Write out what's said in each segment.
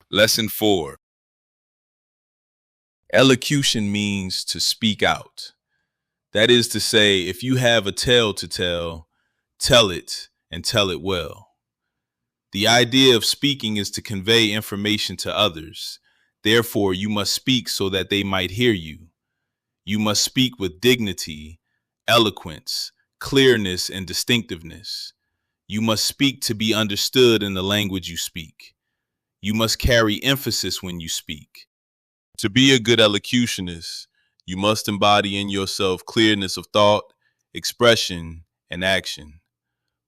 Lesson 4. Elocution means to speak out. That is to say, if you have a tale to tell it and tell it well. The idea of speaking is to convey information to others. Therefore, you must speak so that they might hear you. You must speak with dignity, eloquence, clearness, and distinctiveness. You must speak to be understood in the language you speak. You must carry emphasis when you speak. To be a good elocutionist, you must embody in yourself clearness of thought, expression, and action.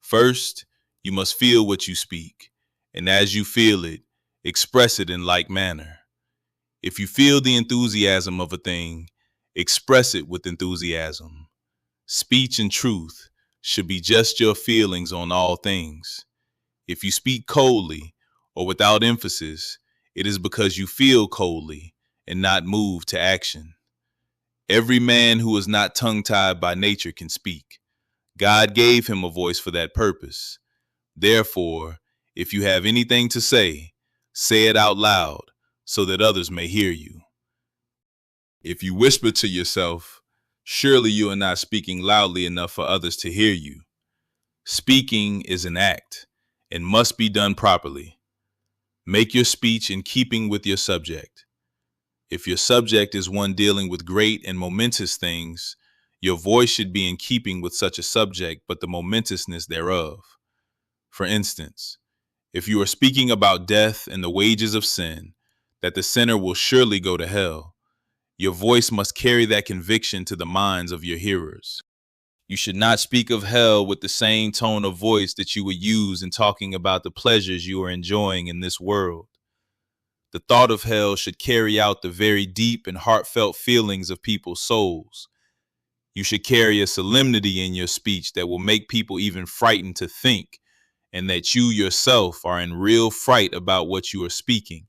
First, you must feel what you speak, and as you feel it, express it in like manner. If you feel the enthusiasm of a thing, express it with enthusiasm. Speech and truth should be just your feelings on all things. If you speak coldly or without emphasis, it is because you feel coldly and not moved to action. Every man who is not tongue-tied by nature can speak. God gave him a voice for that purpose. Therefore, if you have anything to say it out loud so that others may hear you. If you whisper to yourself, surely you are not speaking loudly enough for others to hear you. Speaking is an act and must be done properly. Make your speech in keeping with your subject. If your subject is one dealing with great and momentous things, your voice should be in keeping with such a subject, but the momentousness thereof. For instance, if you are speaking about death and the wages of sin, that the sinner will surely go to hell, your voice must carry that conviction to the minds of your hearers. You should not speak of hell with the same tone of voice that you would use in talking about the pleasures you are enjoying in this world. The thought of hell should carry out the very deep and heartfelt feelings of people's souls. You should carry a solemnity in your speech that will make people even frightened to think, and that you yourself are in real fright about what you are speaking,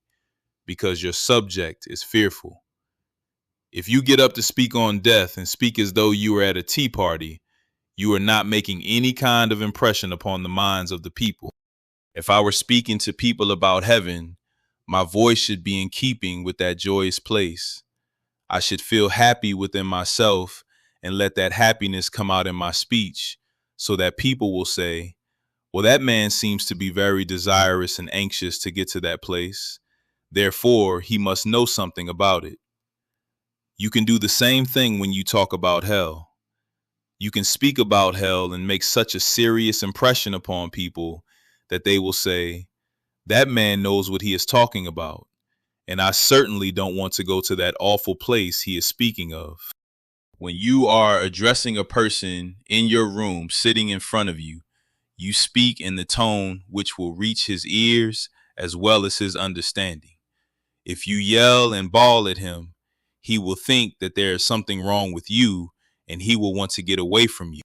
because your subject is fearful. If you get up to speak on death and speak as though you were at a tea party, you are not making any kind of impression upon the minds of the people. If I were speaking to people about heaven, my voice should be in keeping with that joyous place. I should feel happy within myself and let that happiness come out in my speech so that people will say, well, that man seems to be very desirous and anxious to get to that place. Therefore, he must know something about it. You can do the same thing when you talk about hell. You can speak about hell and make such a serious impression upon people that they will say, that man knows what he is talking about, and I certainly don't want to go to that awful place he is speaking of. When you are addressing a person in your room sitting in front of you, you speak in the tone which will reach his ears as well as his understanding. If you yell and bawl at him, he will think that there is something wrong with you and he will want to get away from you.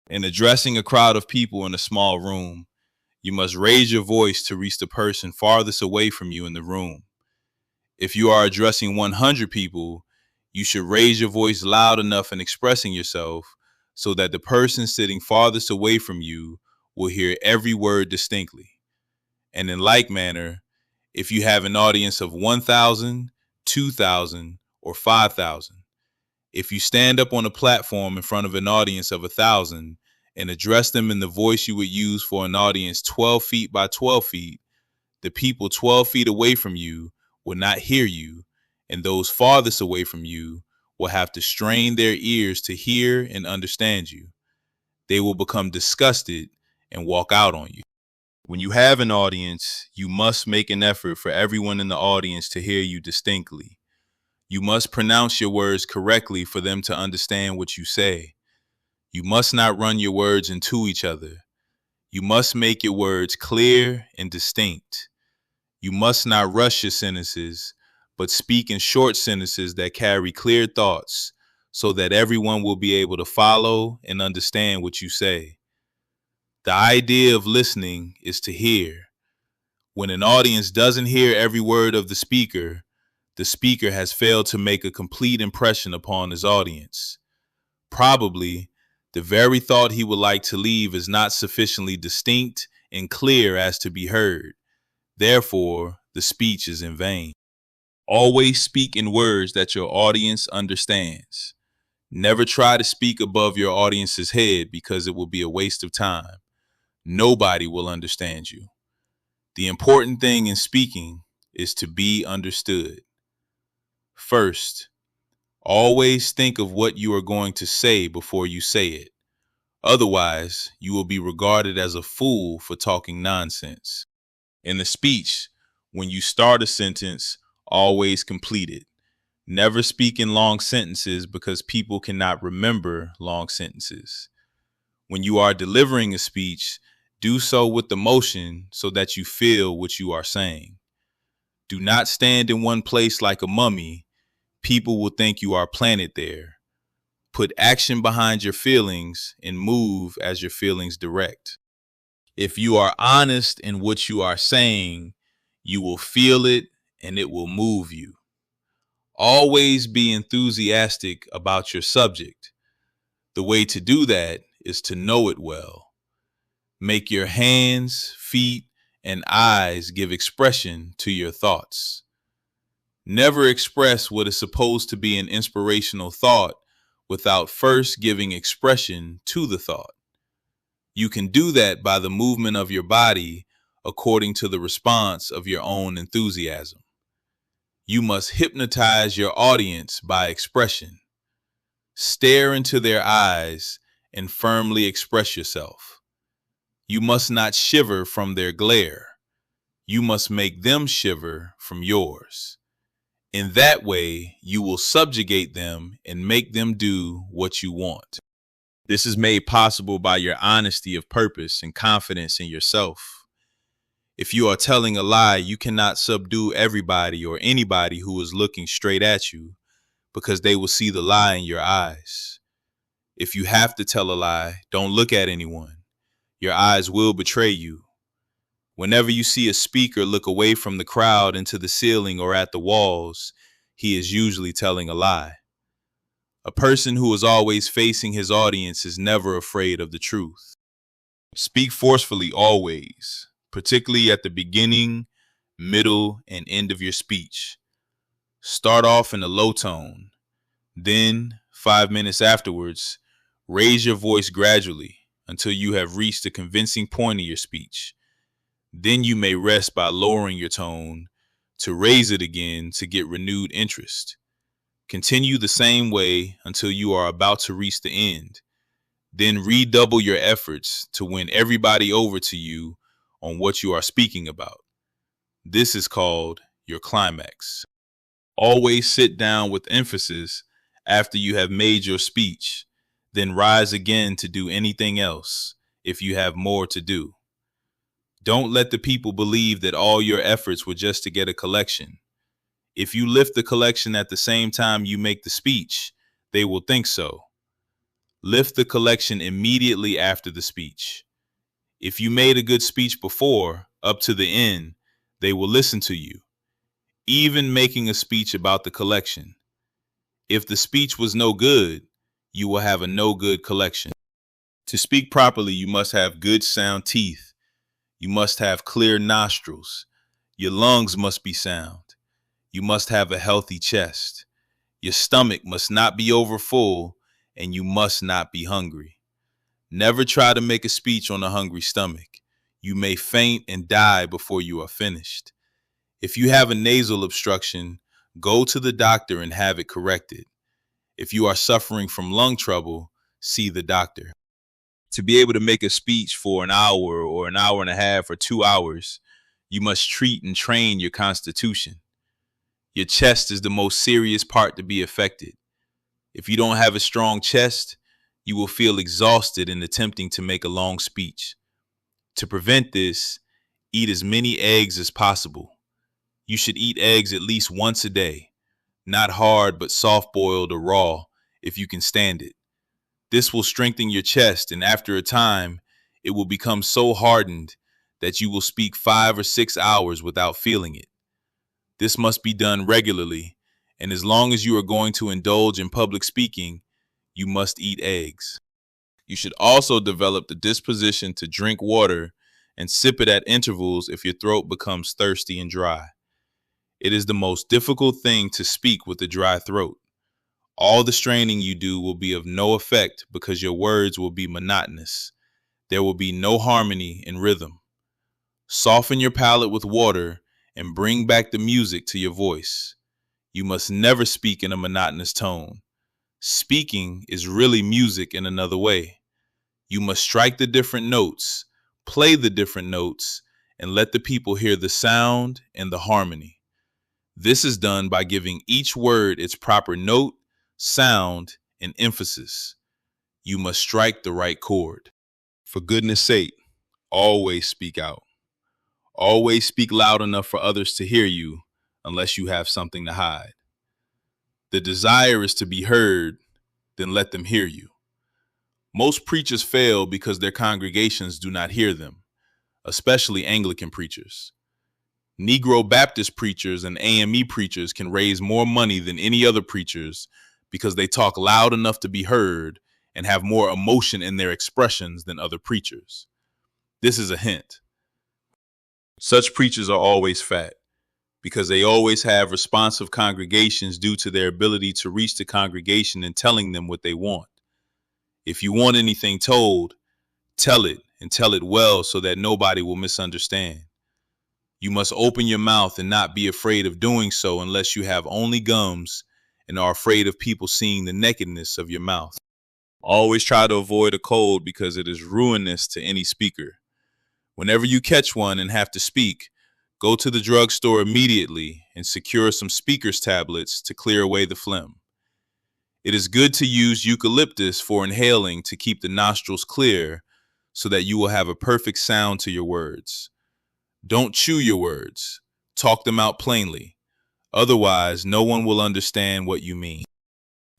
In addressing a crowd of people in a small room, you must raise your voice to reach the person farthest away from you in the room. If you are addressing 100 people, you should raise your voice loud enough in expressing yourself so that the person sitting farthest away from you will hear every word distinctly. And in like manner, if you have an audience of 1,000, 2,000, or 5,000, if you stand up on a platform in front of an audience of 1,000 and address them in the voice you would use for an audience 12 feet by 12 feet, the people 12 feet away from you will not hear you, and those farthest away from you will have to strain their ears to hear and understand you. They will become disgusted and walk out on you. When you have an audience, you must make an effort for everyone in the audience to hear you distinctly. You must pronounce your words correctly for them to understand what you say. You must not run your words into each other. You must make your words clear and distinct. You must not rush your sentences, but speak in short sentences that carry clear thoughts so that everyone will be able to follow and understand what you say. The idea of listening is to hear. When an audience doesn't hear every word of the speaker has failed to make a complete impression upon his audience. Probably, the very thought he would like to leave is not sufficiently distinct and clear as to be heard. Therefore, the speech is in vain. Always speak in words that your audience understands. Never try to speak above your audience's head because it will be a waste of time. Nobody will understand you. The important thing in speaking is to be understood. First, always think of what you are going to say before you say it. Otherwise, you will be regarded as a fool for talking nonsense. In the speech, when you start a sentence, always complete it. Never speak in long sentences because people cannot remember long sentences. When you are delivering a speech, do so with emotion so that you feel what you are saying. Do not stand in one place like a mummy. People will think you are planted there. Put action behind your feelings and move as your feelings direct. If you are honest in what you are saying, you will feel it and it will move you. Always be enthusiastic about your subject. The way to do that is to know it well. Make your hands, feet, and eyes give expression to your thoughts. Never express what is supposed to be an inspirational thought without first giving expression to the thought. You can do that by the movement of your body according to the response of your own enthusiasm. You must hypnotize your audience by expression. Stare into their eyes and firmly express yourself. You must not shiver from their glare. You must make them shiver from yours. In that way, you will subjugate them and make them do what you want. This is made possible by your honesty of purpose and confidence in yourself. If you are telling a lie, you cannot subdue everybody or anybody who is looking straight at you because they will see the lie in your eyes. If you have to tell a lie, don't look at anyone. Your eyes will betray you. Whenever you see a speaker look away from the crowd into the ceiling or at the walls, he is usually telling a lie. A person who is always facing his audience is never afraid of the truth. Speak forcefully always, particularly at the beginning, middle, and end of your speech. Start off in a low tone. Then, 5 minutes afterwards, raise your voice gradually until you have reached a convincing point of your speech. Then you may rest by lowering your tone to raise it again to get renewed interest. Continue the same way until you are about to reach the end. Then redouble your efforts to win everybody over to you on what you are speaking about. This is called your climax. Always sit down with emphasis after you have made your speech, then rise again to do anything else if you have more to do. Don't let the people believe that all your efforts were just to get a collection. If you lift the collection at the same time you make the speech, they will think so. Lift the collection immediately after the speech. If you made a good speech before, up to the end, they will listen to you, even making a speech about the collection. If the speech was no good, you will have a no good collection. To speak properly, you must have good sound teeth. You must have clear nostrils. Your lungs must be sound. You must have a healthy chest. Your stomach must not be overfull, and you must not be hungry. Never try to make a speech on a hungry stomach. You may faint and die before you are finished. If you have a nasal obstruction, go to the doctor and have it corrected. If you are suffering from lung trouble, see the doctor. To be able to make a speech for an hour or an hour and a half or 2 hours, you must treat and train your constitution. Your chest is the most serious part to be affected. If you don't have a strong chest, you will feel exhausted in attempting to make a long speech. To prevent this, eat as many eggs as possible. You should eat eggs at least once a day, not hard but soft-boiled or raw if you can stand it. This will strengthen your chest, and after a time, it will become so hardened that you will speak 5 or 6 hours without feeling it. This must be done regularly, and as long as you are going to indulge in public speaking, you must eat eggs. You should also develop the disposition to drink water and sip it at intervals if your throat becomes thirsty and dry. It is the most difficult thing to speak with a dry throat. All the straining you do will be of no effect because your words will be monotonous. There will be no harmony and rhythm. Soften your palate with water and bring back the music to your voice. You must never speak in a monotonous tone. Speaking is really music in another way. You must strike the different notes, play the different notes, and let the people hear the sound and the harmony. This is done by giving each word its proper note, sound, and emphasis. You must strike the right chord. For goodness sake, always speak out. Always speak loud enough for others to hear you, unless you have something to hide. The desire is to be heard, then let them hear you. Most preachers fail because their congregations do not hear them, especially Anglican preachers. Negro Baptist preachers and AME preachers can raise more money than any other preachers because they talk loud enough to be heard and have more emotion in their expressions than other preachers. This is a hint. Such preachers are always fat because they always have responsive congregations due to their ability to reach the congregation in telling them what they want. If you want anything told, tell it and tell it well so that nobody will misunderstand. You must open your mouth and not be afraid of doing so unless you have only gums and are afraid of people seeing the nakedness of your mouth. Always try to avoid a cold because it is ruinous to any speaker. Whenever you catch one and have to speak, go to the drugstore immediately and secure some speaker's tablets to clear away the phlegm. It is good to use eucalyptus for inhaling to keep the nostrils clear so that you will have a perfect sound to your words. Don't chew your words. Talk them out plainly. Otherwise, no one will understand what you mean.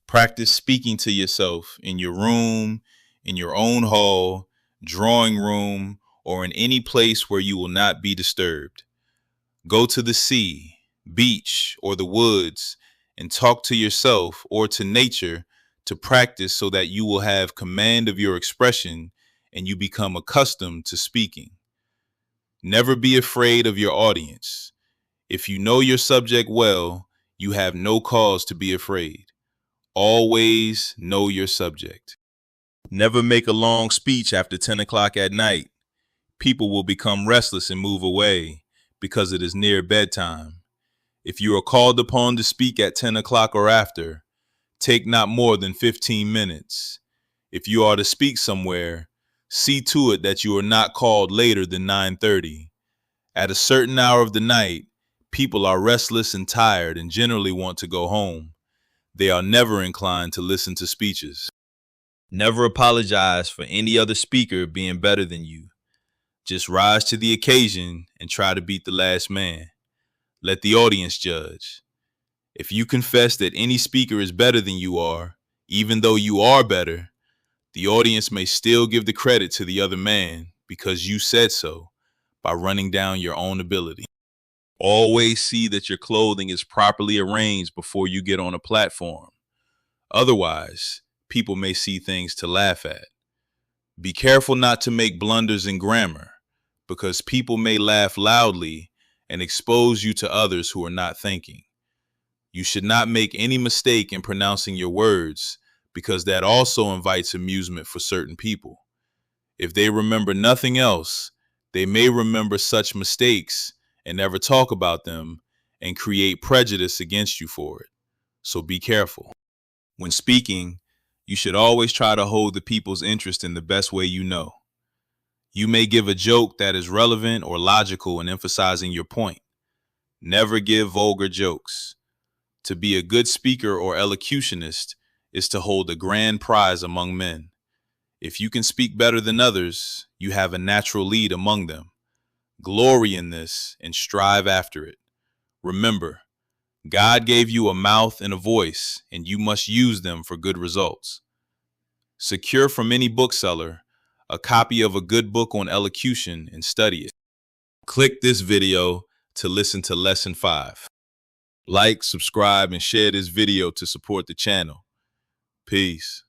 Practice speaking to yourself in your room, in your own hall, drawing room, or in any place where you will not be disturbed. Go to the sea, beach, or the woods and talk to yourself or to nature to practice so that you will have command of your expression and you become accustomed to speaking. Never be afraid of your audience. If you know your subject well, you have no cause to be afraid. Always know your subject. Never make a long speech after 10 o'clock at night. People will become restless and move away because it is near bedtime. If you are called upon to speak at 10 o'clock or after, take not more than 15 minutes. If you are to speak somewhere, see to it that you are not called later than 9:30. At a certain hour of the night, people are restless and tired and generally want to go home. They are never inclined to listen to speeches. Never apologize for any other speaker being better than you. Just rise to the occasion and try to beat the last man. Let the audience judge. If you confess that any speaker is better than you are, even though you are better, the audience may still give the credit to the other man because you said so by running down your own ability. Always see that your clothing is properly arranged before you get on a platform. Otherwise, people may see things to laugh at. Be careful not to make blunders in grammar because people may laugh loudly and expose you to others who are not thinking. You should not make any mistake in pronouncing your words because that also invites amusement for certain people. If they remember nothing else, they may remember such mistakes and never talk about them and create prejudice against you for it. So be careful. When speaking, you should always try to hold the people's interest in the best way you know. You may give a joke that is relevant or logical in emphasizing your point. Never give vulgar jokes. To be a good speaker or elocutionist is to hold a grand prize among men. If you can speak better than others, you have a natural lead among them. Glory in this and strive after it. Remember, God gave you a mouth and a voice, and you must use them for good results. Secure from any bookseller a copy of a good book on elocution and study it. Click this video to listen to Lesson 5. Like, subscribe, and share this video to support the channel. Peace.